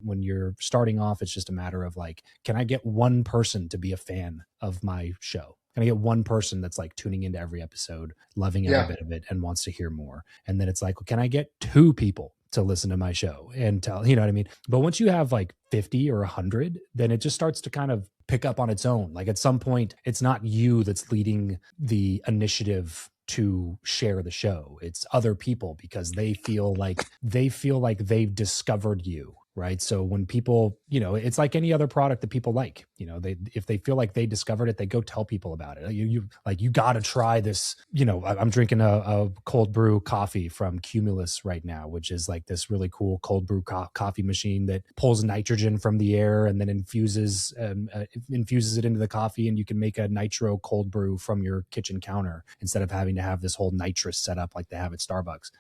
when you're starting off, it's just a matter of like, can I get one person to be a fan of my show? Can I get one person that's like tuning into every episode, loving every bit of it and wants to hear more? And then it's like, well, can I get 2 people to listen to my show and tell, you know what I mean? But once you have like 50 or 100, then it just starts to kind of pick up on its own. Like at some point, it's not you that's leading the initiative to share the show. It's other people because they feel like they've discovered you. Right. So when people, it's like any other product that people like, if they feel like they discovered it, they go tell people about it. You got to try this. I'm drinking a cold brew coffee from Cumulus right now, which is like this really cool cold brew coffee machine that pulls nitrogen from the air and then infuses it into the coffee. And you can make a nitro cold brew from your kitchen counter instead of having to have this whole nitrous setup like they have at Starbucks.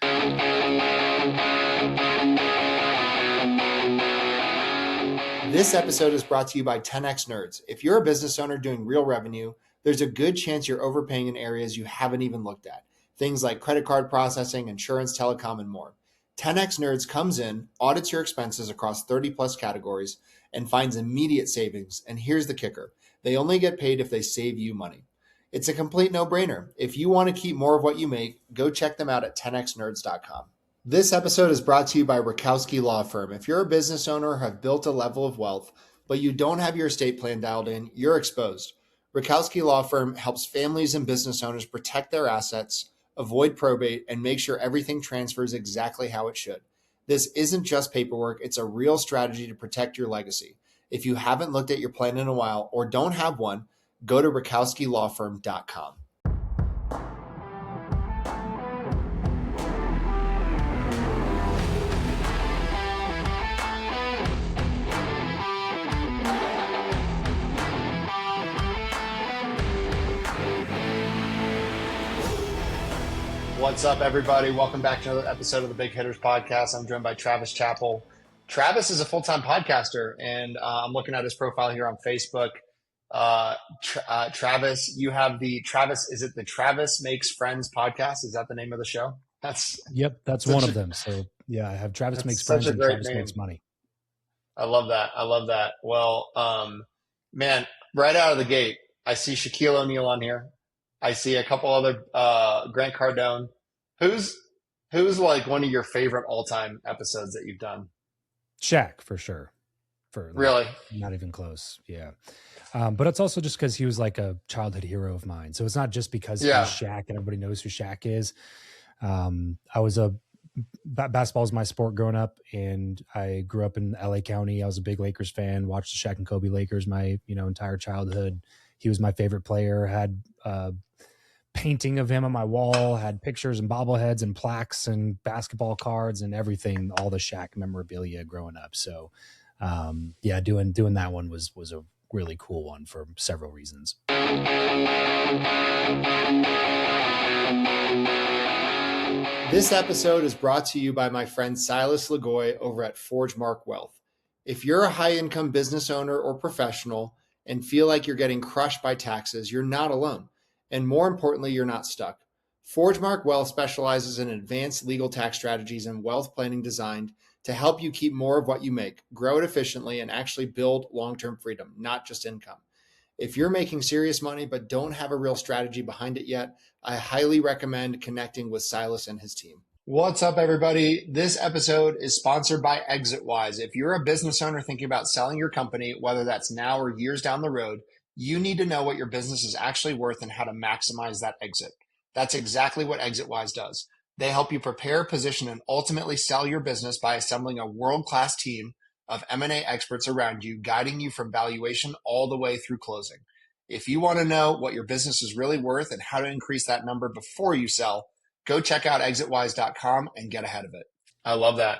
This episode is brought to you by 10X Nerds. If you're a business owner doing real revenue, there's a good chance you're overpaying in areas you haven't even looked at. Things like credit card processing, insurance, telecom, and more. 10X Nerds comes in, audits your expenses across 30 plus categories, and finds immediate savings. And here's the kicker. They only get paid if they save you money. It's a complete no-brainer. If you want to keep more of what you make, go check them out at 10xnerds.com. This episode is brought to you by Rakowski Law Firm. If you're a business owner or have built a level of wealth, but you don't have your estate plan dialed in, you're exposed. Rakowski Law Firm helps families and business owners protect their assets, avoid probate, and make sure everything transfers exactly how it should. This isn't just paperwork, it's a real strategy to protect your legacy. If you haven't looked at your plan in a while or don't have one, go to rakowskilawfirm.com. What's up, everybody? Welcome back to another episode of the Big Hitters Podcast. I'm joined by Travis Chappell. Travis is a full-time podcaster, and I'm looking at his profile here on Facebook. Travis, you have is it the Travis Makes Friends podcast? Is that the name of the show? That's one of them. So yeah, I have Travis Makes Friends and Travis name. Makes Money. I love that. Well, man, right out of the gate, I see Shaquille O'Neal on here. I see a couple other Grant Cardone. Who's like one of your favorite all-time episodes that you've done? Shaq, for sure. Really? Not even close. Yeah. But it's also just because he was like a childhood hero of mine. So it's not just because he's Shaq and everybody knows who Shaq is. Basketball was my sport growing up, and I grew up in LA County. I was a big Lakers fan, watched the Shaq and Kobe Lakers my entire childhood. He was my favorite player, had painting of him on my wall, had pictures and bobbleheads and plaques and basketball cards and everything, all the Shaq memorabilia growing up. So doing that one was a really cool one for several reasons. This episode is brought to you by my friend Silas Lagoy over at Forgemark Wealth. If you're a high-income business owner or professional and feel like you're getting crushed by taxes, you're not alone. And more importantly, you're not stuck. Forgemark Wealth specializes in advanced legal tax strategies and wealth planning designed to help you keep more of what you make, grow it efficiently, and actually build long-term freedom, not just income. If you're making serious money but don't have a real strategy behind it yet, I highly recommend connecting with Silas and his team. What's up, everybody? This episode is sponsored by ExitWise. If you're a business owner thinking about selling your company, whether that's now or years down the road, you need to know what your business is actually worth and how to maximize that exit. That's exactly what ExitWise does. They help you prepare, position, and ultimately sell your business by assembling a world-class team of M&A experts around you, guiding you from valuation all the way through closing. If you want to know what your business is really worth and how to increase that number before you sell, go check out exitwise.com and get ahead of it. I love that.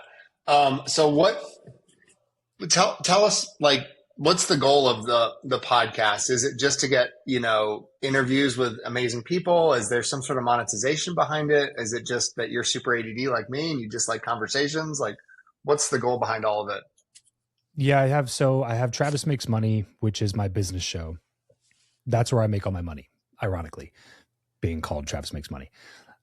Tell us, like, what's the goal of the podcast? Is it just to get, interviews with amazing people? Is there some sort of monetization behind it? Is it just that you're super ADD like me and you just like conversations? Like, what's the goal behind all of it? Yeah, I have Travis Makes Money, which is my business show. That's where I make all my money, ironically, being called Travis Makes Money.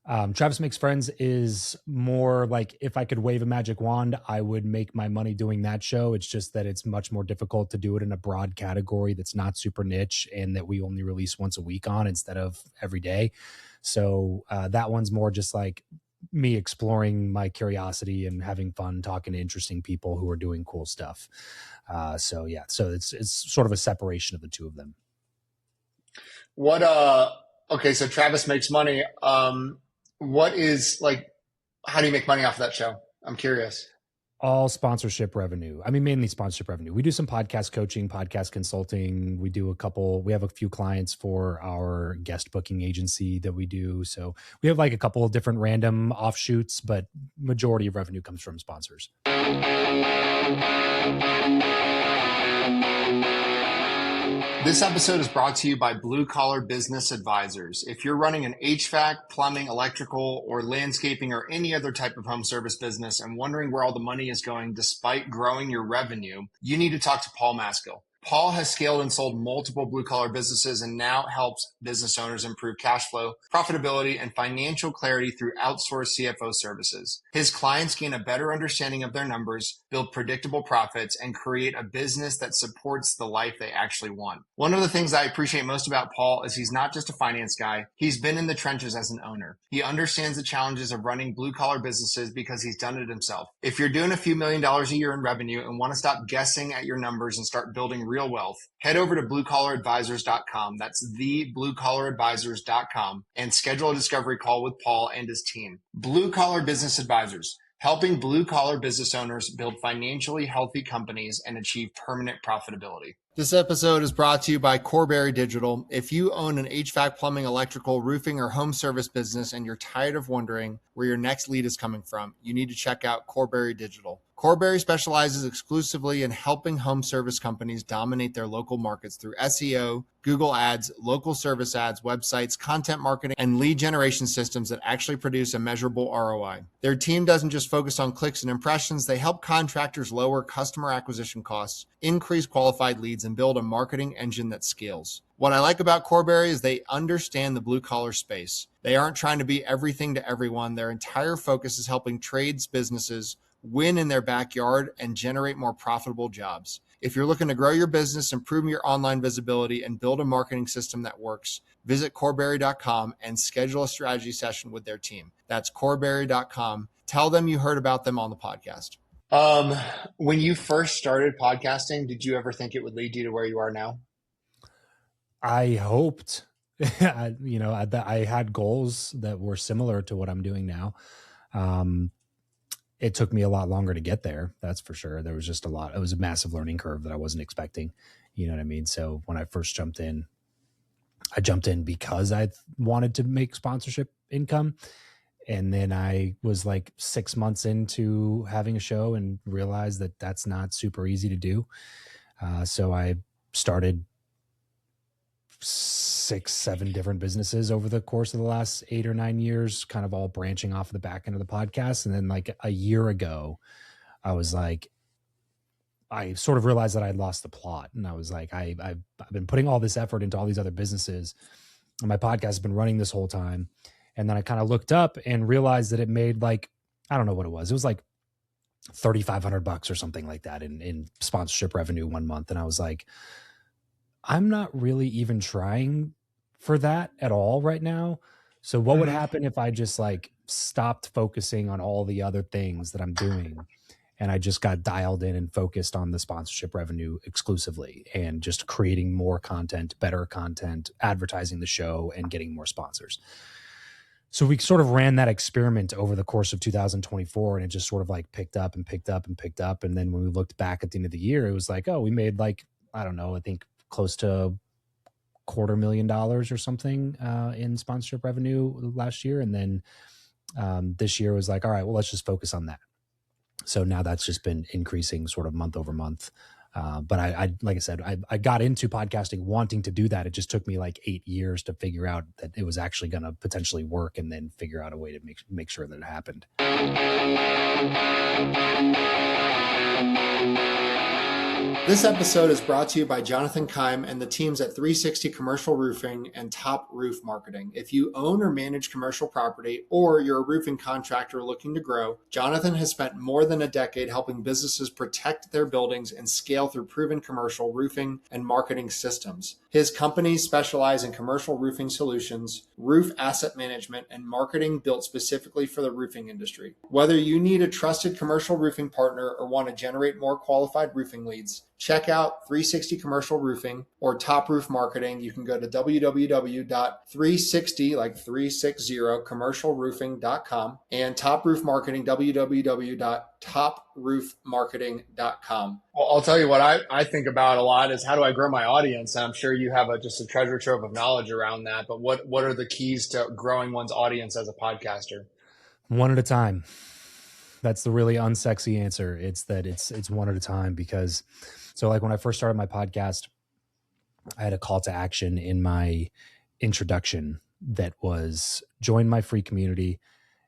Travis Makes Friends is more like if I could wave a magic wand, I would make my money doing that show. It's just that it's much more difficult to do it in a broad category that's not super niche and that we only release once a week on instead of every day. So that one's more just like me exploring my curiosity and having fun talking to interesting people who are doing cool stuff. So it's sort of a separation of the two of them. Okay, so Travis Makes Money. What is like, how do you make money off of that show? I'm curious. All sponsorship revenue. I mean, mainly sponsorship revenue. We do some podcast coaching, podcast consulting. We have a few clients for our guest booking agency that we do. So we have like a couple of different random offshoots, but majority of revenue comes from sponsors. This episode is brought to you by Blue Collar Business Advisors. If you're running an HVAC, plumbing, electrical, or landscaping, or any other type of home service business and wondering where all the money is going despite growing your revenue, you need to talk to Paul Maskill. Paul has scaled and sold multiple blue-collar businesses and now helps business owners improve cash flow, profitability, and financial clarity through outsourced CFO services. His clients gain a better understanding of their numbers, build predictable profits, and create a business that supports the life they actually want. One of the things I appreciate most about Paul is he's not just a finance guy. He's been in the trenches as an owner. He understands the challenges of running blue-collar businesses because he's done it himself. If you're doing a few $1 million a year in revenue and want to stop guessing at your numbers and start building real wealth, head over to bluecollaradvisors.com. That's thebluecollaradvisors.com and schedule a discovery call with Paul and his team. Blue Collar Business Advisors, helping blue-collar business owners build financially healthy companies and achieve permanent profitability. This episode is brought to you by Corberry Digital. If you own an HVAC, plumbing, electrical, roofing, or home service business and you're tired of wondering where your next lead is coming from, you need to check out Corberry Digital. Corberry specializes exclusively in helping home service companies dominate their local markets through SEO, Google Ads, local service ads, websites, content marketing, and lead generation systems that actually produce a measurable ROI. Their team doesn't just focus on clicks and impressions, they help contractors lower customer acquisition costs, increase qualified leads, and build a marketing engine that scales. What I like about Corberry is they understand the blue collar space. They aren't trying to be everything to everyone. Their entire focus is helping trades businesses win in their backyard and generate more profitable jobs. If you're looking to grow your business, improve your online visibility, and build a marketing system that works, visit Corberry.com and schedule a strategy session with their team. That's Corberry.com. Tell them you heard about them on the podcast. When you first started podcasting, did you ever think it would lead you to where you are now? I hoped, I had goals that were similar to what I'm doing now. It took me a lot longer to get there. That's for sure. There was just it was a massive learning curve that I wasn't expecting. You know what I mean? So when I first jumped in, I jumped in because I wanted to make sponsorship income. And then I was like 6 months into having a show and realized that that's not super easy to do. So I started 6, 7 different businesses over the course of the last 8 or 9 years, kind of all branching off of the back end of the podcast. And then like a year ago, I was like, I sort of realized that I had lost the plot. And I was like, I've been putting all this effort into all these other businesses and my podcast has been running this whole time. And then I kind of looked up and realized that it made like, I don't know what it was. It was like $3,500 or something like that in sponsorship revenue one month. And I was like, I'm not really even trying for that at all right now. So what would happen if I just like stopped focusing on all the other things that I'm doing and I just got dialed in and focused on the sponsorship revenue exclusively and just creating more content, better content, advertising the show and getting more sponsors. So we sort of ran that experiment over the course of 2024 and it just sort of like picked up and picked up and picked up. And then when we looked back at the end of the year, it was like, oh, we made like, I don't know, I think close to $250,000 or something in sponsorship revenue last year. And then this year was like, all right, well, let's just focus on that. So now that's just been increasing sort of month over month. But I like I said, I got into podcasting wanting to do that. It just took me like 8 years to figure out that it was actually going to potentially work and then figure out a way to make sure that it happened. This episode is brought to you by Jonathan Keim and the teams at 360 Commercial Roofing and Top Roof Marketing. If you own or manage commercial property, or you're a roofing contractor looking to grow, Jonathan has spent more than a decade helping businesses protect their buildings and scale through proven commercial roofing and marketing systems. His companies specialize in commercial roofing solutions, roof asset management, and marketing built specifically for the roofing industry. Whether you need a trusted commercial roofing partner or want to generate more qualified roofing leads, check out 360 Commercial Roofing or Top Roof Marketing. You can go to www.360, like 360, commercialroofing.com, and Top Roof Marketing, www.toproofmarketing.com. Well, I'll tell you what I think about a lot is how do I grow my audience? And I'm sure you have just a treasure trove of knowledge around that. But what are the keys to growing one's audience as a podcaster? One at a time. That's the really unsexy answer. It's that it's one at a time, because so like when I first started my podcast, I had a call to action in my introduction that was join my free community.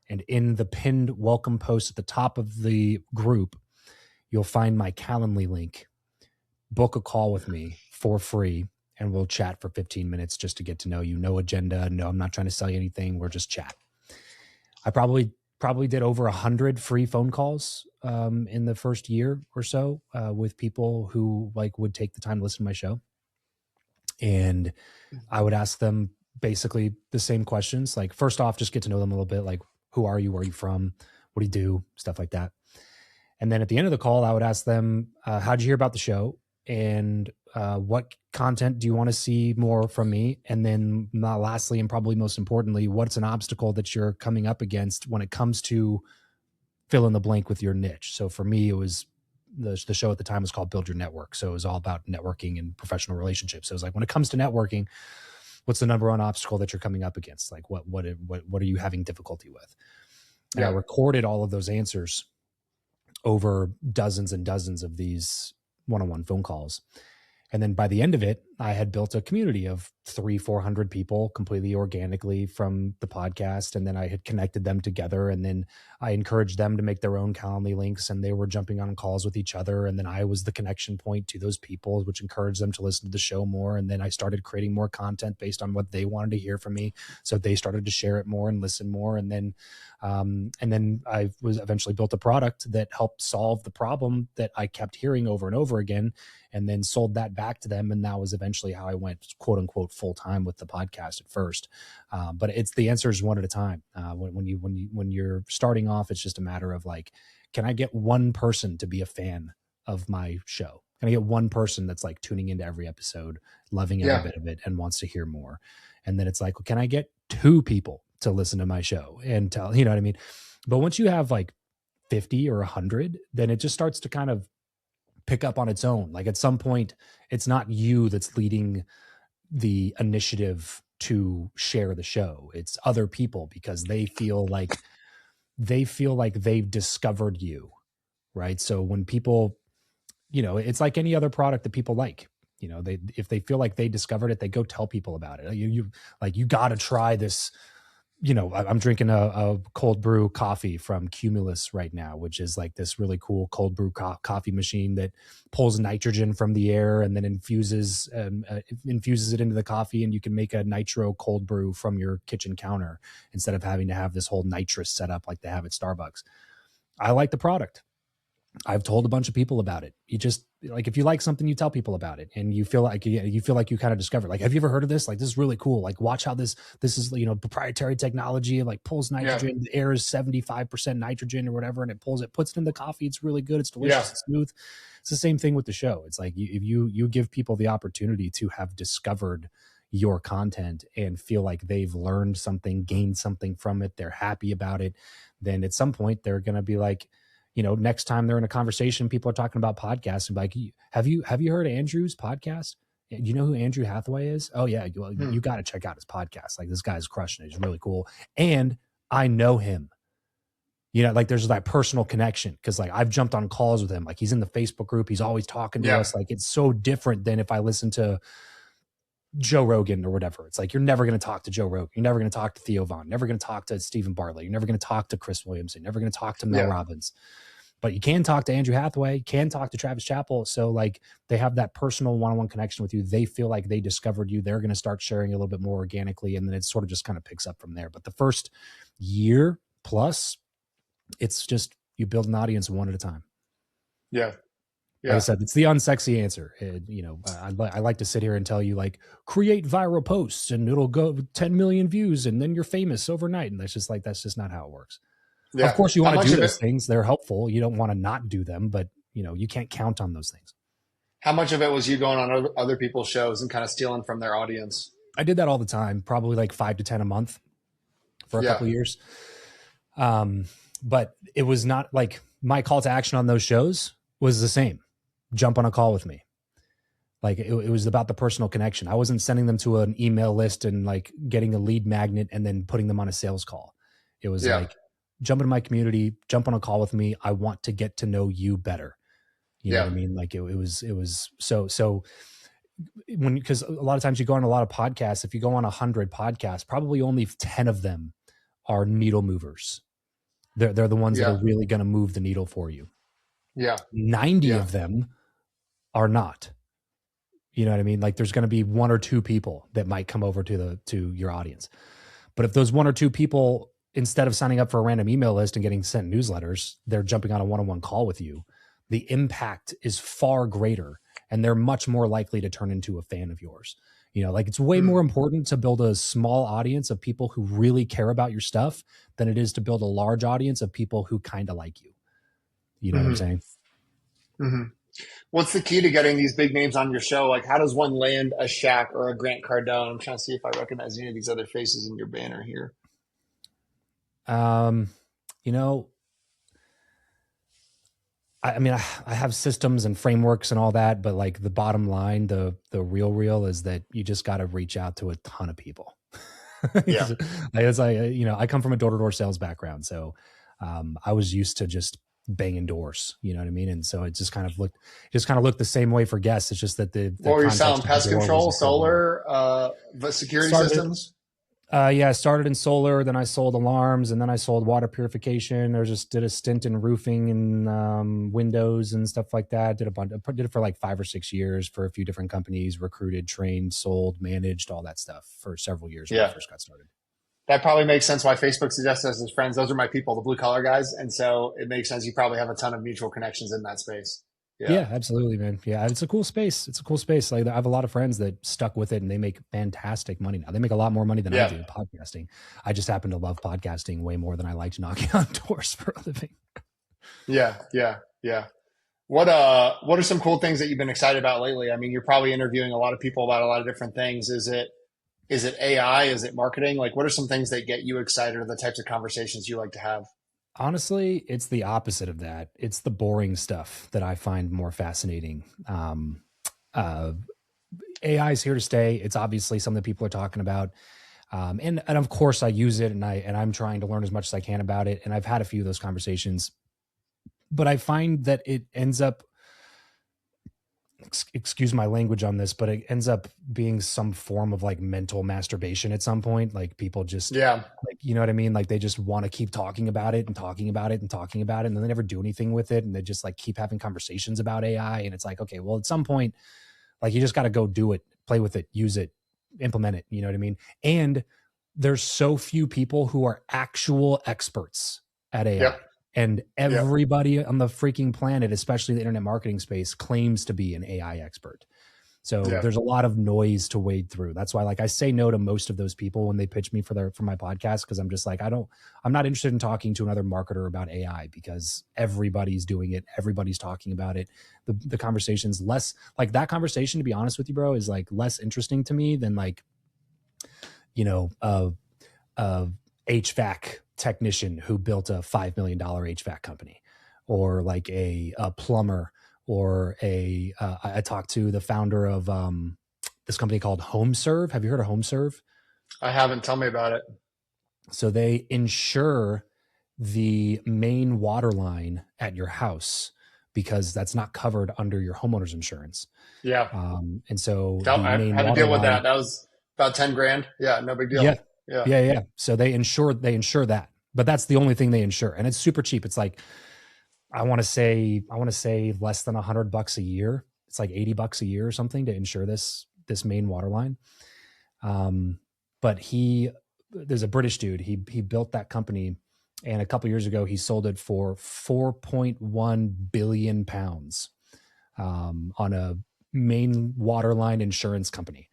And in the pinned welcome post at the top of the group, you'll find my Calendly link. Book a call with me for free, and we'll chat for 15 minutes just to get to know you. No agenda. No, I'm not trying to sell you anything. We're just chat. I probably did over 100 free phone calls in the first year or so with people who would take the time to listen to my show. And I would ask them basically the same questions. Like, first off, just get to know them a little bit. Like, who are you? Where are you from? What do you do? Stuff like that. And then at the end of the call, I would ask them, how'd you hear about the show? And what content do you want to see more from me? And then lastly, and probably most importantly, what's an obstacle that you're coming up against when it comes to fill in the blank with your niche? So for me, it was the show at the time was called Build Your Network. So it was all about networking and professional relationships. So it was like, when it comes to networking, what's the number one obstacle that you're coming up against? Like what are you having difficulty with? And I recorded all of those answers over dozens and dozens of these one-on-one phone calls. And then by the end of it, I had built a community of 300-400 people completely organically from the podcast. And then I had connected them together. And then I encouraged them to make their own Calendly links, and they were jumping on calls with each other. And then I was the connection point to those people, which encouraged them to listen to the show more. And then I started creating more content based on what they wanted to hear from me. So they started to share it more and listen more. And then I was eventually built a product that helped solve the problem that I kept hearing over and over again, and then sold that back to them. And that was eventually how I went, quote unquote, full time with the podcast at first. But it's the answer is one at a time. When you're starting off, it's just a matter of like, can I get one person to be a fan of my show? Can I get one person that's like tuning into every episode, loving every bit of it, and wants to hear more? And then it's like, well, can I get 2 people to listen to my show and tell, you know what I mean? But once you have like 50 or 100, then it just starts to kind of pick up on its own. Like at some point, it's not you that's leading the initiative to share the show. It's other people, because they feel like they've discovered you, right? So when people, it's like any other product that people like, if they feel like they discovered it, they go tell people about it. You got to try this. I'm drinking a cold brew coffee from Cumulus right now, which is like this really cool cold brew coffee machine that pulls nitrogen from the air and then infuses it into the coffee, and you can make a nitro cold brew from your kitchen counter instead of having to have this whole nitrous setup like they have at Starbucks. I like the product. I've told a bunch of people about it. You just like, if you like something, you tell people about it, and you feel like you kind of discovered, like, have you ever heard of this? Like, this is really cool. Like, watch how this is, proprietary technology. It like pulls nitrogen. The air is 75% nitrogen or whatever. And it puts it in the coffee. It's really good. It's delicious. It's smooth. It's the same thing with the show. It's like, if you give people the opportunity to have discovered your content and feel like they've learned something, gained something from it, they're happy about it, then at some point they're going to be like, next time they're in a conversation, people are talking about podcasts and like, have you heard of Andrew's podcast? Do you know who Andrew Hathaway is? Oh yeah. You got to check out his podcast. Like, this guy's crushing it. He's really cool. And I know him, like there's that personal connection. Cause like I've jumped on calls with him. Like, he's in the Facebook group. He's always talking to us. Like, it's so different than if I listen to Joe Rogan or whatever. It's like, you're never going to talk to Joe Rogan. You're never going to talk to Theo Vaughn. Never going to talk to Stephen Bartlett. You're never going to talk to Chris Williamson. Never going to talk to Mel Robbins. but you can talk to Andrew Hathaway, can talk to Travis Chappell. So like they have that personal one-on-one connection with you. They feel like they discovered you. They're going to start sharing a little bit more organically. And then it sort of just kind of picks up from there. But the first year plus, it's just, you build an audience one at a time. Yeah. Like I said, it's the unsexy answer. I like to sit here and tell you like create viral posts and it'll go 10 million views and then you're famous overnight. And that's just not how it works. Yeah. Of course you want to do those things. They're helpful. You don't want to not do them, but you can't count on those things. How much of it was you going on other people's shows and kind of stealing from their audience? I did that all the time, probably like 5 to 10 a month for a couple of years. But it was not like my call to action on those shows was the same. Jump on a call with me. Like it was about the personal connection. I wasn't sending them to an email list and like getting a lead magnet and then putting them on a sales call. It was like, jump into my community, jump on a call with me. I want to get to know you better. You know what I mean? Like it was so because a lot of times you go on a lot of podcasts, if you go on 100 podcasts, probably only 10 of them are needle movers. They're the ones that are really going to move the needle for you. 90 of them are not. You know what I mean? Like there's going to be 1 or 2 people that might come over to your audience. But if those 1 or 2 people, instead of signing up for a random email list and getting sent newsletters, they're jumping on a one-on-one call with you, the impact is far greater and they're much more likely to turn into a fan of yours. Like it's way more important to build a small audience of people who really care about your stuff than it is to build a large audience of people who kind of like you. You know what I'm saying? Mm-hmm. What's the key to getting these big names on your show? Like, how does one land a Shaq or a Grant Cardone? I'm trying to see if I recognize any of these other faces in your banner here. I mean, I have systems and frameworks and all that, but like the bottom line, the real is that you just got to reach out to a ton of people. I come from a door-to-door sales background. So I was used to just banging doors, you know what I mean? And so it just kind of looked the same way for guests. It's just that what were you selling? Pest control, solar, security systems? I started in solar, then I sold alarms, and then I sold water purification. Did a stint in roofing and windows and stuff like that. Did it for like 5 or 6 years for a few different companies, recruited, trained, sold, managed, all that stuff for several years when I first got started. That probably makes sense why Facebook suggests us as friends. Those are my people, the blue collar guys. And so it makes sense. You probably have a ton of mutual connections in that space. Yeah, absolutely, man. Yeah, it's a cool space. Like I have a lot of friends that stuck with it and they make fantastic money now. They make a lot more money than I do podcasting. I just happen to love podcasting way more than I liked knocking on doors for a living. Yeah. What are some cool things that you've been excited about lately? I mean, you're probably interviewing a lot of people about a lot of different things. Is it AI? Is it marketing? Like, what are some things that get you excited or the types of conversations you like to have? Honestly, it's the opposite of that. It's the boring stuff that I find more fascinating. AI is here to stay. It's obviously something people are talking about. And of course I use it and I'm trying to learn as much as I can about it. And I've had a few of those conversations, but I find that it ends up, excuse my language on this, but it ends up being some form of like mental masturbation at some point. Like people just, like, you know what I mean? Like they just want to keep talking about it and talking about it and talking about it. And then they never do anything with it. And they just like keep having conversations about AI. And it's like, okay, well, at some point, like you just got to go do it, play with it, use it, implement it. You know what I mean? And there's so few people who are actual experts at AI. Yep. And everybody on the freaking planet, especially the internet marketing space, claims to be an AI expert. So there's a lot of noise to wade through. That's why, like, I say no to most of those people when they pitch me for my podcast, because I'm just like, I'm not interested in talking to another marketer about AI because everybody's doing it. Everybody's talking about it. The conversation's less like that conversation, to be honest with you, bro, is like less interesting to me than like, HVAC technician who built a $5 million HVAC company, or like a plumber, or I talked to the founder of this company called HomeServe. Have you heard of HomeServe? I haven't. Tell me about it. So they insure the main water line at your house because that's not covered under your homeowner's insurance. Yeah. And so I had to deal with that. That was about 10 grand. Yeah. No big deal. Yeah. So they insure that, but that's the only thing they insure. And it's super cheap. It's like I want to say less than $100 a year. It's like $80 a year or something to insure this main water line. But there's a British dude. He built that company, and a couple years ago he sold it for 4.1 billion pounds on a main waterline insurance company.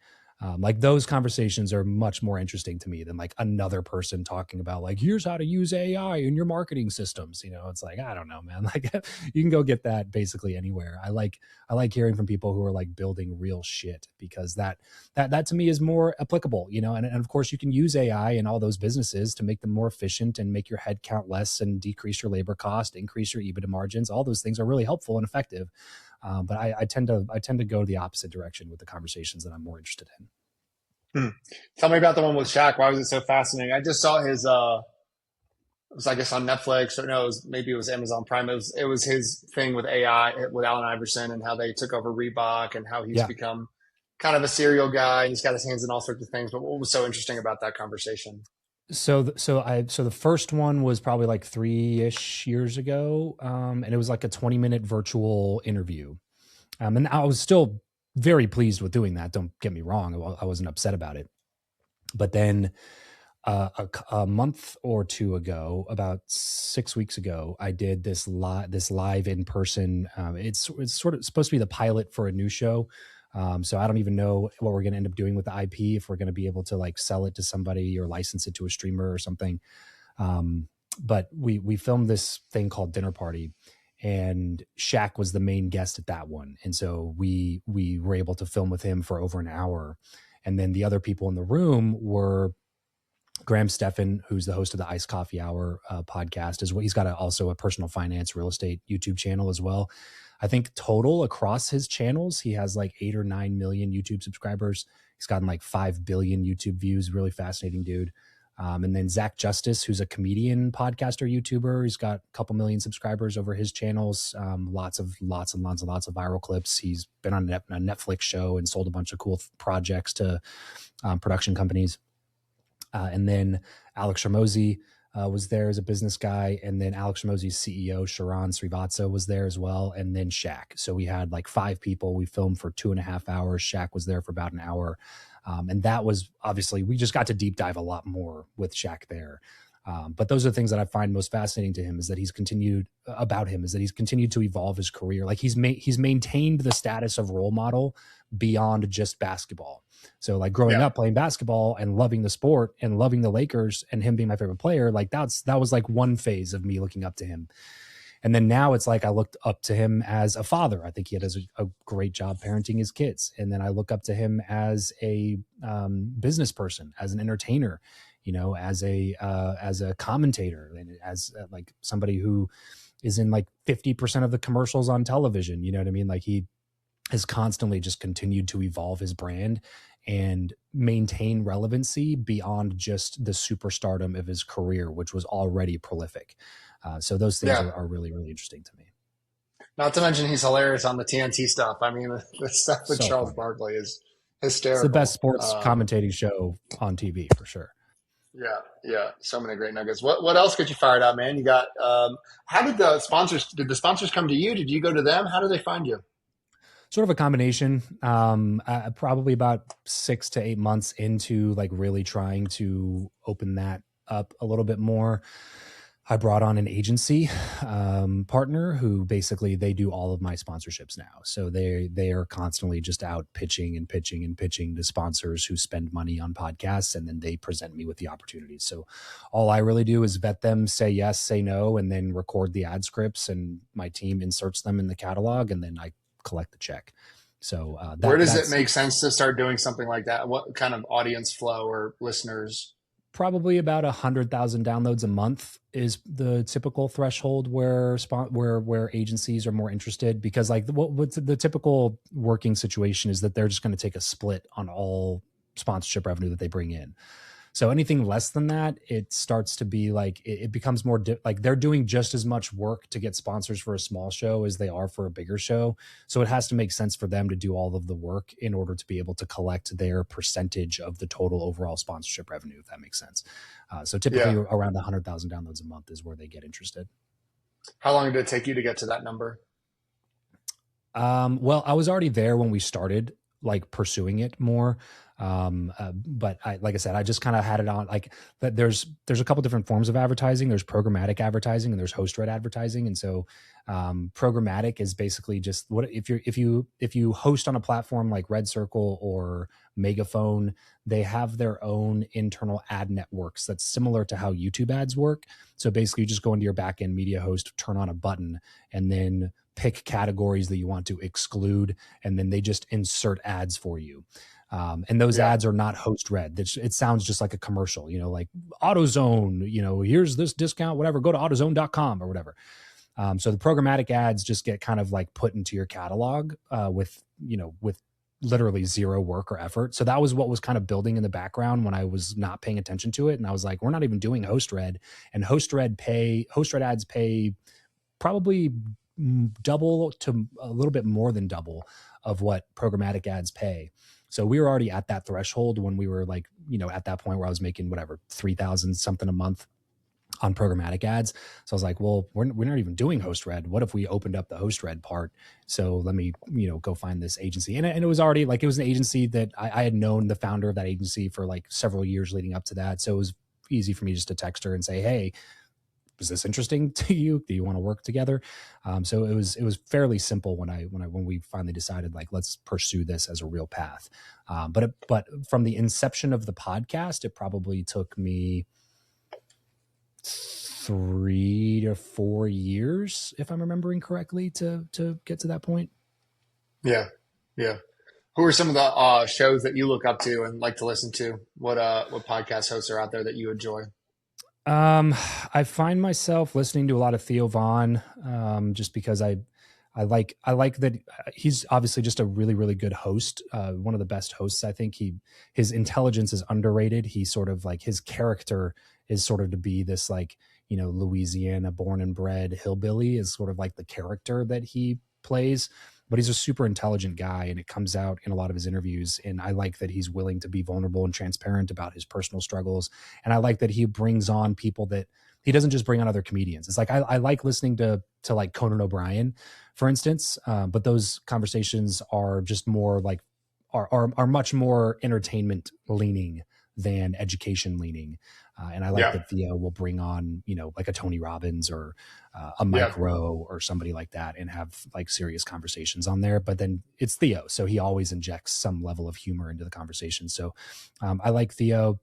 Like those conversations are much more interesting to me than like another person talking about like, here's how to use AI in your marketing systems. You know, it's like, I don't know, man. Like you can go get that basically anywhere. I like hearing from people who are like building real shit, because that to me is more applicable, you know, and of course you can use AI in all those businesses to make them more efficient and make your head count less and decrease your labor cost, increase your EBITDA margins. All those things are really helpful and effective. But I tend to go the opposite direction with the conversations that I'm more interested in. Tell me about the one with Shaq. Why was it so fascinating? I just saw his, it was, I guess, on Netflix, or no, maybe it was Amazon Prime. It was his thing with AI, with Allen Iverson, and how they took over Reebok, and how he's become kind of a serial guy, and he's got his hands in all sorts of things. But what was so interesting about that conversation? So the first one was probably like 3-ish years ago. And it was like a 20-minute virtual interview. And I was still very pleased with doing that. Don't get me wrong. I wasn't upset about it. But then a month or two ago, about 6 weeks ago, I did this live in person. It's sort of supposed to be the pilot for a new show. So I don't even know what we're going to end up doing with the IP, if we're going to be able to like sell it to somebody or license it to a streamer or something. But we filmed this thing called Dinner Party, and Shaq was the main guest at that one. And so we were able to film with him for over an hour. And then the other people in the room were Graham Stephan, who's the host of the Iced Coffee Hour podcast, as well. He's got also a personal finance real estate YouTube channel as well. I think total across his channels, he has like 8 or 9 million YouTube subscribers. He's gotten like 5 billion YouTube views. Really fascinating dude. And then Zach Justice, who's a comedian, podcaster, YouTuber. He's got a couple million subscribers over his channels. Lots of viral clips. He's been on a Netflix show and sold a bunch of cool projects to production companies. And then Alex Ramosi was there as a business guy. And then Alex Ramosi's CEO, Sharon Srivatsa, was there as well. And then Shaq. So we had like 5 people. We filmed for 2.5 hours. Shaq was there for about an hour. And that was obviously, we just got to deep dive a lot more with Shaq there. But those are the things that I find most fascinating to him, is that he's continued to evolve his career. Like he's maintained the status of role model beyond just basketball. So like growing up playing basketball and loving the sport and loving the Lakers and him being my favorite player, like that was like one phase of me looking up to him. And then now it's like I looked up to him as a father. I think he does a great job parenting his kids. And then I look up to him as a business person, as an entertainer, you know, as a commentator, and as like somebody who is in like 50% of the commercials on television. You know what I mean? Like he has constantly just continued to evolve his brand and maintain relevancy beyond just the superstardom of his career, which was already prolific. So those things are really, really interesting to me. Not to mention he's hilarious on the TNT stuff. I mean, the stuff with Charles Barkley is hysterical. It's the best sports commentating show on TV for sure. Yeah. So many great nuggets. What else got you fired up, man? You got, how did the sponsors come to you? Did you go to them? How did they find you? Sort of a combination. Probably about 6 to 8 months into like really trying to open that up a little bit more, I brought on an agency partner who basically they do all of my sponsorships now. So they are constantly just out pitching to sponsors who spend money on podcasts, and then they present me with the opportunities. So all I really do is vet them, say yes, say no, and then record the ad scripts, and my team inserts them in the catalog, and then I collect the check. So where does it make sense to start doing something like that? What kind of audience flow or listeners? Probably about 100,000 downloads a month is the typical threshold where agencies are more interested, because like what's the typical working situation is that they're just going to take a split on all sponsorship revenue that they bring in. So anything less than that, it starts to be like, it becomes more like they're doing just as much work to get sponsors for a small show as they are for a bigger show. So it has to make sense for them to do all of the work in order to be able to collect their percentage of the total overall sponsorship revenue, if that makes sense. So typically around 100,000 downloads a month is where they get interested. How long did it take you to get to that number? Well, I was already there when we started like pursuing it more. But like I said, I just kind of had it on like that. There's a couple different forms of advertising. There's programmatic advertising and there's host read advertising. And so, programmatic is basically just what if you host on a platform like Red Circle or Megaphone, they have their own internal ad networks that's similar to how YouTube ads work. So basically you just go into your backend media host, turn on a button, and then pick categories that you want to exclude, and then they just insert ads for you. And those ads are not host read. It sounds just like a commercial, like AutoZone, here's this discount, whatever, go to AutoZone.com or whatever. So the programmatic ads just get kind of like put into your catalog with literally zero work or effort. So that was what was kind of building in the background when I was not paying attention to it. And I was like, we're not even doing host read, and host read ads pay probably double to a little bit more than double of what programmatic ads pay. So we were already at that threshold when we were like, at that point where I was making whatever, 3,000 something a month on programmatic ads. So I was like, well, we're not even doing host read. What if we opened up the host read part? So let me, go find this agency. And it was already like, it was an agency that I had known the founder of that agency for like several years leading up to that. So it was easy for me just to text her and say, hey, is this interesting to you? Do you want to work together? So it was fairly simple when we finally decided like, let's pursue this as a real path. But from the inception of the podcast, it probably took me 3 to 4 years, if I'm remembering correctly, to get to that point. Yeah. Yeah. Who are some of the shows that you look up to and like to listen to? What podcast hosts are out there that you enjoy? I find myself listening to a lot of Theo Vaughn, just because I like that he's obviously just a really, really good host. One of the best hosts. I think his intelligence is underrated. He sort of like his character is sort of to be this like, Louisiana born and bred hillbilly is sort of like the character that he plays, but he's a super intelligent guy and it comes out in a lot of his interviews. And I like that he's willing to be vulnerable and transparent about his personal struggles. And I like that he brings on people that he doesn't just bring on other comedians. It's like, I like listening to like Conan O'Brien, for instance. But those conversations are just more like, are much more entertainment leaning than education leaning. And I like that Theo will bring on, like a Tony Robbins or a Mike Rowe or somebody like that and have like serious conversations on there. But then it's Theo. So he always injects some level of humor into the conversation. So I like Theo.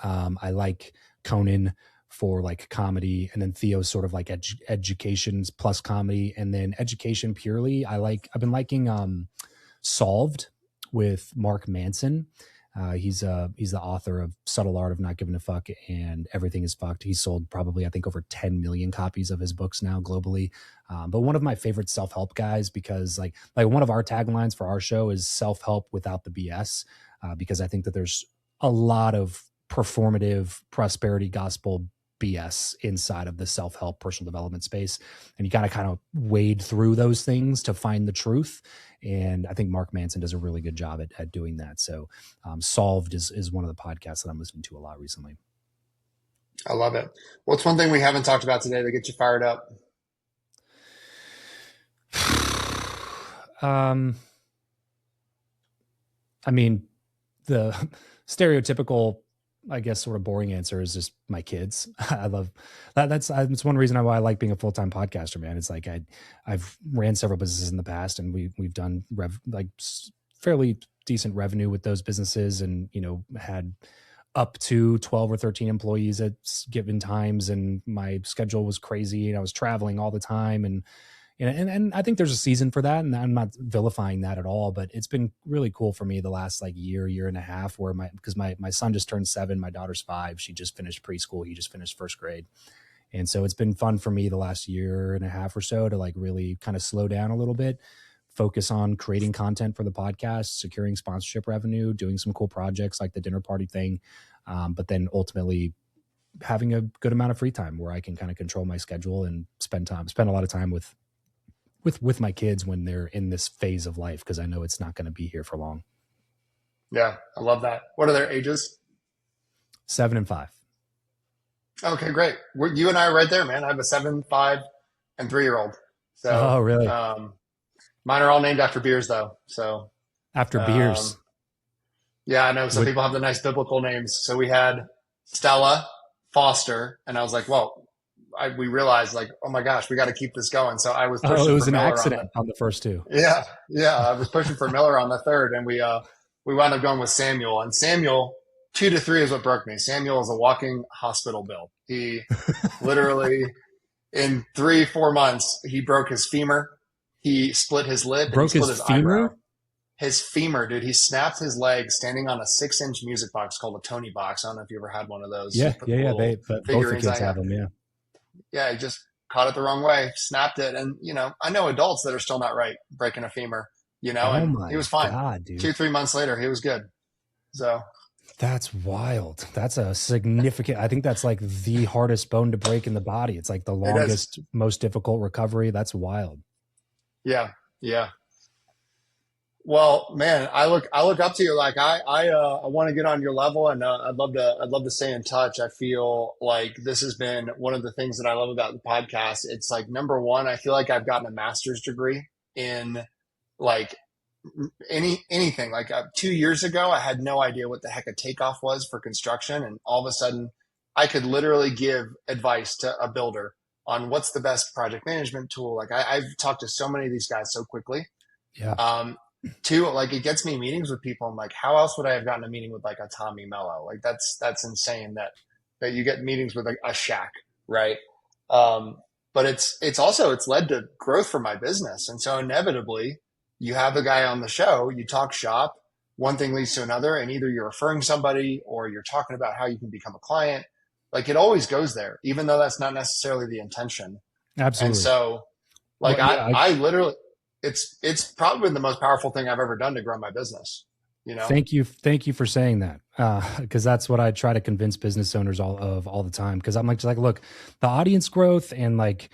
I like Conan for like comedy, and then Theo's sort of like educations plus comedy, and then education purely. I've been liking Solved with Mark Manson. He's the author of Subtle Art of Not Giving a Fuck and Everything is Fucked. He's sold probably, I think, over 10 million copies of his books now globally. But one of my favorite self-help guys, because like one of our taglines for our show is self-help without the BS, because I think that there's a lot of performative prosperity gospel BS inside of the self-help personal development space. And you got to kind of wade through those things to find the truth. And I think Mark Manson does a really good job at doing that. So Solved is one of the podcasts that I'm listening to a lot recently. I love it. What's one thing we haven't talked about today that gets you fired up? I mean, the stereotypical, I guess, sort of boring answer is just my kids. I love that. That's one reason why I like being a full-time podcaster, man. It's like I've ran several businesses in the past, and we've done fairly decent revenue with those businesses, and had up to 12 or 13 employees at given times, and my schedule was crazy, and I was traveling all the time, and I think there's a season for that, and I'm not vilifying that at all, but it's been really cool for me the last like year and a half, where because my son just turned 7, my daughter's 5, she just finished preschool, he just finished first grade. And so it's been fun for me the last year and a half or so to like really kind of slow down a little bit, focus on creating content for the podcast, securing sponsorship revenue, doing some cool projects like the dinner party thing. But then ultimately having a good amount of free time where I can kind of control my schedule and spend a lot of time with my kids when they're in this phase of life, because I know it's not going to be here for long. Yeah, I love that. What are their ages? 7 and 5. Okay, great. You and I are right there, man. I have a 7, 5, and 3-year-old. So, Oh, really? Mine are all named after beers though. So, After beers. yeah, I know some people have the nice biblical names. So we had Stella, Foster, and I was like, well, we realized like, oh my gosh, we got to keep this going. So I was pushing Oh, it was for an Miller accident on the first two. yeah, I was pushing for Miller on the third, and we wound up going with Samuel. And Samuel, 2 to 3 is what broke me. Samuel is a walking hospital bill. He literally in 3-4 months he broke his femur, he split his lip, Broke and he split his his femur? eyebrow. His femur, dude. He snapped his leg standing on a 6-inch music box called a Tony box. I don't know if you ever had one of those. Yeah. Both the kids have them. Yeah. Yeah, he just caught it the wrong way, snapped it. And, I know adults that are still not right, breaking a femur, and he was fine. God, dude. 2-3 months later, he was good. So that's wild. That's a significant, I think that's like the hardest bone to break in the body. It's like the longest, most difficult recovery. That's wild. Yeah. Yeah. Well, man, I look up to you. Like I want to get on your level, and I'd love to stay in touch. I feel like this has been one of the things that I love about the podcast. It's like, number one, I feel like I've gotten a master's degree in like anything. Like 2 years ago, I had no idea what the heck a takeoff was for construction, and all of a sudden, I could literally give advice to a builder on what's the best project management tool. Like I've talked to so many of these guys so quickly. Yeah. Two, like it gets me meetings with people. I'm like, how else would I have gotten a meeting with like a Tommy Mello? Like that's insane that you get meetings with a Shaq, right? But it's led to growth for my business. And so inevitably you have a guy on the show, you talk shop, one thing leads to another, and either you're referring somebody or you're talking about how you can become a client. Like it always goes there, even though that's not necessarily the intention. Absolutely. And so like I literally, it's probably the most powerful thing I've ever done to grow my business. Thank you for saying that, because that's what I try to convince business owners all the time. Because I'm like, look, the audience growth and like,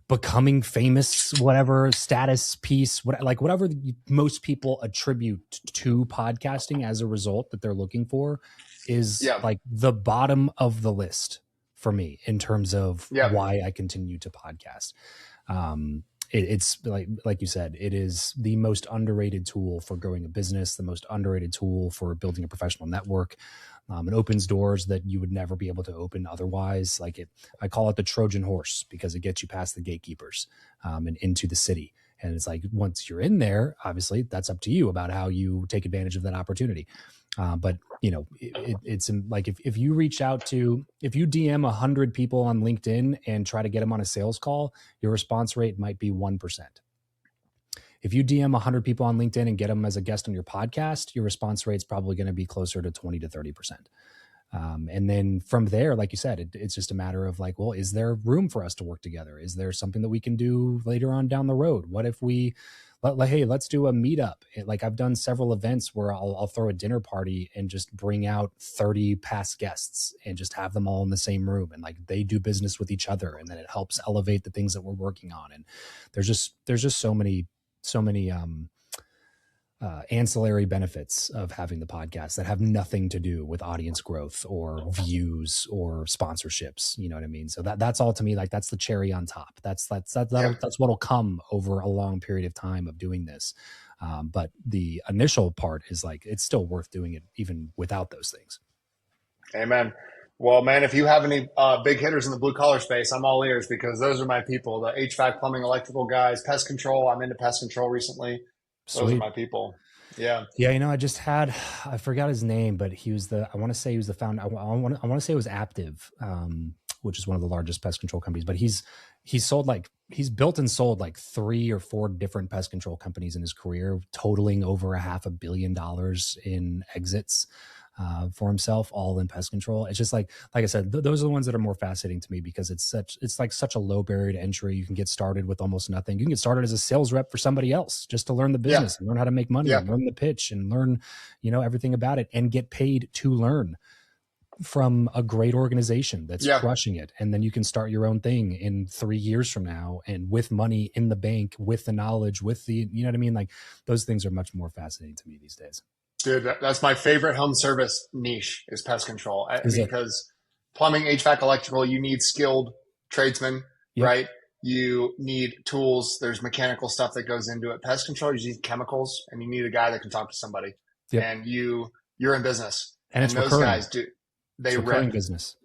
becoming famous, whatever status piece, whatever most people attribute to podcasting as a result that they're looking for is like the bottom of the list for me in terms of why I continue to podcast. It's like you said, it is the most underrated tool for growing a business, the most underrated tool for building a professional network. It opens doors that you would never be able to open otherwise. I call it the Trojan horse because it gets you past the gatekeepers and into the city. And it's like, once you're in there, obviously that's up to you about how you take advantage of that opportunity. But it's like, if you DM 100 people on LinkedIn and try to get them on a sales call, your response rate might be 1%. If you DM 100 people on LinkedIn and get them as a guest on your podcast, your response rate is probably going to be closer to 20 to 30%. And then from there, like you said, it's just a matter of like, well, is there room for us to work together? Is there something that we can do later on down the road? What if hey, let's do a meetup. Like I've done several events where I'll throw a dinner party and just bring out 30 past guests and just have them all in the same room. And like they do business with each other. And then it helps elevate the things that we're working on. And there's just so many ancillary benefits of having the podcast that have nothing to do with audience growth or views or sponsorships. You know what I mean? So that's all to me, like that's the cherry on top. That's what'll come over a long period of time of doing this. But the initial part is like, it's still worth doing it even without those things. Amen. Well, man, if you have any big hitters in the blue collar space, I'm all ears because those are my people, the HVAC, plumbing, electrical guys, pest control. I'm into pest control recently. Those Sweet. are my people. Yeah. Yeah. I forgot his name, but I want to say he was the founder. I want to say it was Aptive, which is one of the largest pest control companies, but he's built and sold like 3 or 4 different pest control companies in his career, totaling over $500 million in exits for himself, all in pest control. It's just like I said, those are the ones that are more fascinating to me because it's like such a low barrier to entry. You can get started with almost nothing. You can get started as a sales rep for somebody else just to learn the business and learn how to make money and learn the pitch and learn, everything about it and get paid to learn from a great organization that's crushing it. And then you can start your own thing in 3 years from now and with money in the bank, with the knowledge, with the, you know what I mean? Like those things are much more fascinating to me these days. Dude, that's my favorite home service niche is pest control because plumbing, HVAC, electrical, you need skilled tradesmen, right? You need tools. There's mechanical stuff that goes into it. Pest control, you need chemicals, and you need a guy that can talk to somebody. Yep. And you're in business, And it's those recurring. guys do. They It's recurring rip. business.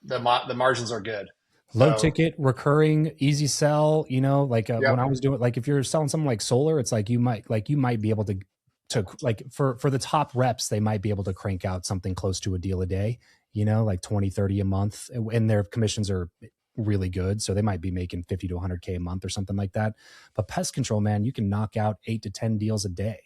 The margins are good. Low So, ticket, recurring, easy sell. Like yep. when I was doing, like if you're selling something like solar, it's like you might be able to like for the top reps, they might be able to crank out something close to a deal a day, like 20, 30 a month, and their commissions are really good. So they might be making 50 to 100K a month or something like that. But pest control, man, you can knock out 8 to 10 deals a day.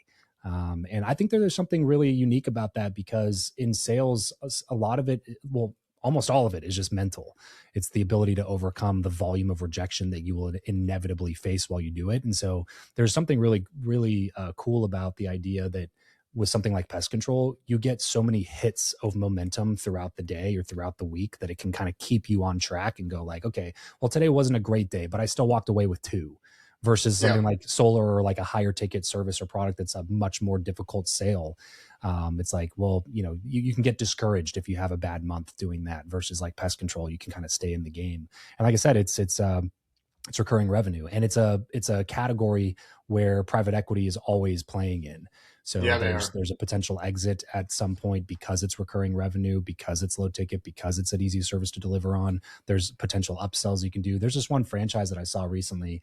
And I think there's something really unique about that, because in sales, a lot of it, well, almost all of it is just mental. It's the ability to overcome the volume of rejection that you will inevitably face while you do it. And so there's something really, really cool about the idea that with something like pest control, you get so many hits of momentum throughout the day or throughout the week that it can kind of keep you on track and go like, okay, well, today wasn't a great day, but I still walked away with 2. Versus something like solar or like a higher ticket service or product that's a much more difficult sale. It's like, well, you can get discouraged if you have a bad month doing that, versus like pest control, you can kind of stay in the game. And like I said, it's recurring revenue, and it's a category where private equity is always playing in. So there's a potential exit at some point because it's recurring revenue, because it's low ticket, because it's an easy service to deliver on. There's potential upsells you can do. There's this one franchise that I saw recently.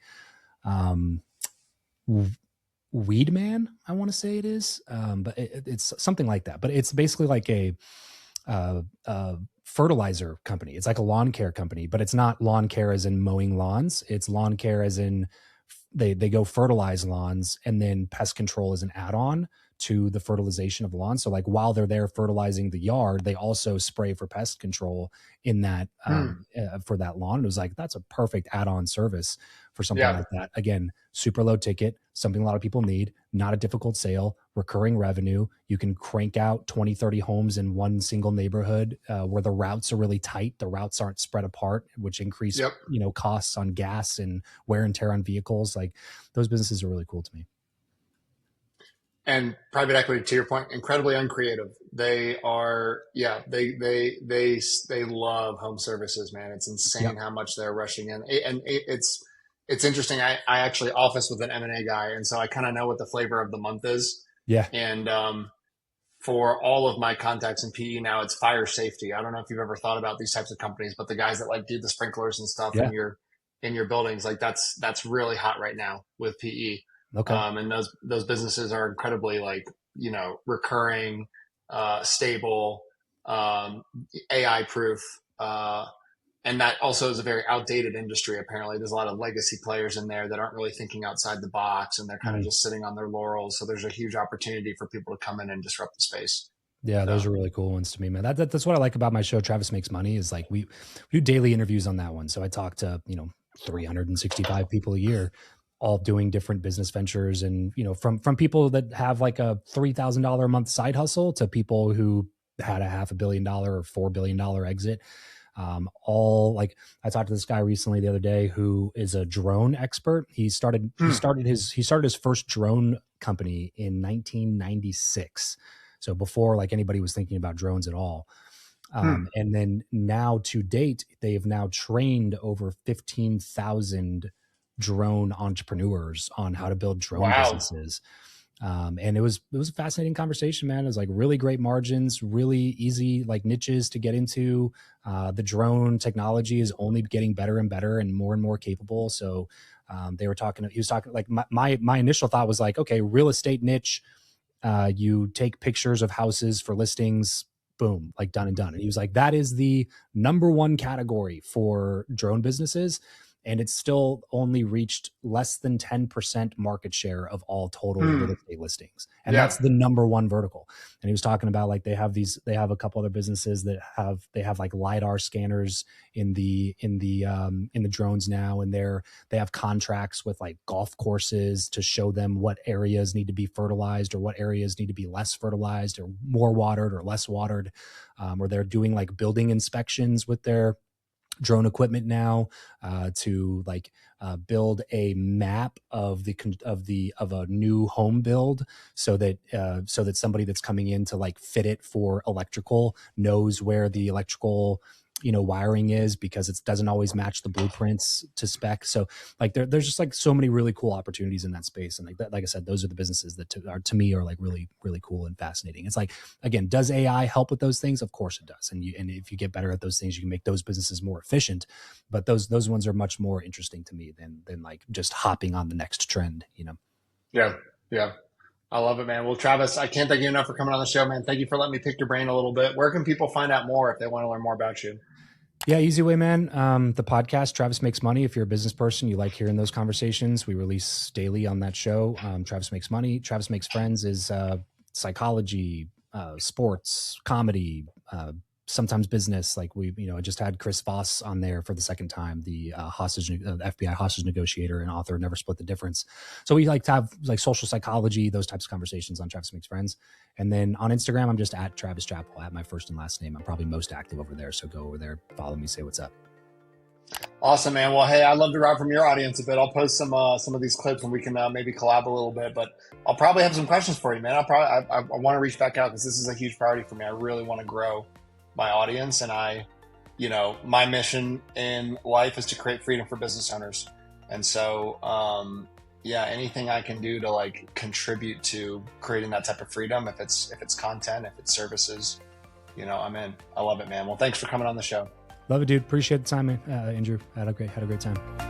Weedman, I want to say it is, but it's something like that. But it's basically like a fertilizer company. It's like a lawn care company, but it's not lawn care as in mowing lawns. It's lawn care as in they go fertilize lawns, and then pest control is an add-on to the fertilization of the lawn. So like while they're there fertilizing the yard, they also spray for pest control in that for that lawn. It was like, that's a perfect add-on service for something like that. Again, super low ticket, something a lot of people need, not a difficult sale, recurring revenue. You can crank out 20, 30 homes in one single neighborhood where the routes are really tight. The routes aren't spread apart, which increase, costs on gas and wear and tear on vehicles. Like those businesses are really cool to me. And private equity, to your point, incredibly uncreative. They are, they love home services, man. It's insane how much they're rushing in. And it's interesting. I actually office with an M&A guy, and so I kind of know what the flavor of the month is. Yeah. And for all of my contacts in PE now, it's fire safety. I don't know if you've ever thought about these types of companies, but the guys that like do the sprinklers and stuff in your buildings, like that's really hot right now with PE. Okay. And those businesses are incredibly recurring, stable, AI proof. And that also is a very outdated industry. Apparently there's a lot of legacy players in there that aren't really thinking outside the box, and they're kind of just sitting on their laurels. So there's a huge opportunity for people to come in and disrupt the space. Yeah, those are really cool ones to me, man. That's what I like about my show, Travis Makes Money, is like we do daily interviews on that one. So I talk to, 365 people a year, all doing different business ventures, and from people that have like a $3,000 a month side hustle to people who had a $500 million or $4 billion exit. All like I talked to this guy recently the other day who is a drone expert. He started his first drone company in 1996. So before like anybody was thinking about drones at all. And then now to date, they have now trained over 15,000 drone entrepreneurs on how to build drone businesses. And it was a fascinating conversation, man. It was like really great margins, really easy like niches to get into. The drone technology is only getting better and better and more capable. So he was talking like my initial thought was like, okay, real estate niche. You take pictures of houses for listings, boom, like done and done. And he was like, that is the number one category for drone businesses. And it's still only reached less than 10% market share of all total real estate listings. And that's the number one vertical. And he was talking about like they have a couple other businesses that have like LiDAR scanners in the drones now. And they have contracts with like golf courses to show them what areas need to be fertilized or what areas need to be less fertilized or more watered or less watered. Or they're doing like building inspections with their drone equipment now to like build a map of a new home build so that somebody that's coming in to like fit it for electrical knows where the electrical wiring is, because it doesn't always match the blueprints to spec. So like there's just like so many really cool opportunities in that space. And like I said, those are the businesses that to me are like really, really cool and fascinating. It's like, again, does AI help with those things? Of course it does. And if you get better at those things, you can make those businesses more efficient. But those ones are much more interesting to me than like just hopping on the next trend, Yeah. Yeah. I love it, man. Well, Travis, I can't thank you enough for coming on the show, man. Thank you for letting me pick your brain a little bit. Where can people find out more if they want to learn more about you? Yeah, easy way, man. The podcast, Travis Makes Money. If you're a business person, you like hearing those conversations. We release daily on that show. Travis Makes Money. Travis Makes Friends is psychology, sports, comedy, sometimes business. Like I just had Chris Voss on there for the second time, the FBI hostage negotiator and author, Never Split the Difference. So we like to have like social psychology, those types of conversations on Travis Makes Friends. And then on Instagram, I'm just at Travis Chappell, at my first and last name. I'm probably most active over there. So go over there, follow me, say what's up. Awesome, man. Well, hey, I'd love to ride from your audience a bit. I'll post some of these clips and we can maybe collab a little bit, but I'll probably have some questions for you, man. I want to reach back out because this is a huge priority for me. I really want to grow my audience, and my mission in life is to create freedom for business owners. And so, anything I can do to like contribute to creating that type of freedom, if it's content, if it's services, I'm in. I love it, man. Well, thanks for coming on the show. Love it, dude. Appreciate the time, man. Andrew, had a great time.